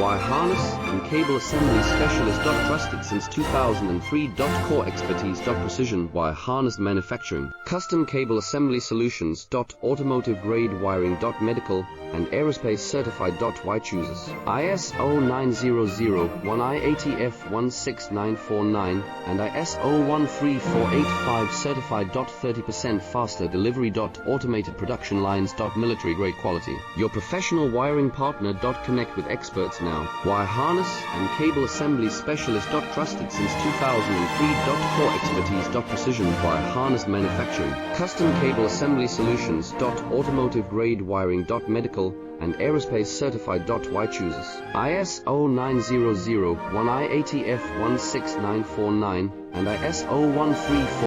Wire harness and cable assembly specialist. Trusted since 2003. Core expertise. Precision wire harness manufacturing. Custom cable assembly solutions. Automotive grade wiring. Medical and aerospace certified. Why chooses ISO 9001 IATF 16949 and ISO 13485 certified. 30% faster delivery. Automated production lines. Military grade quality. Your professional wiring partner. Connect with experts now. Wire harness and cable assembly specialist. Trusted since 2003. Core expertise. Precision wire harness manufacturing. Custom cable assembly solutions. Automotive grade wiring. Medical and aerospace certified. Why chooses ISO 9001 IATF 16949 and ISO 13485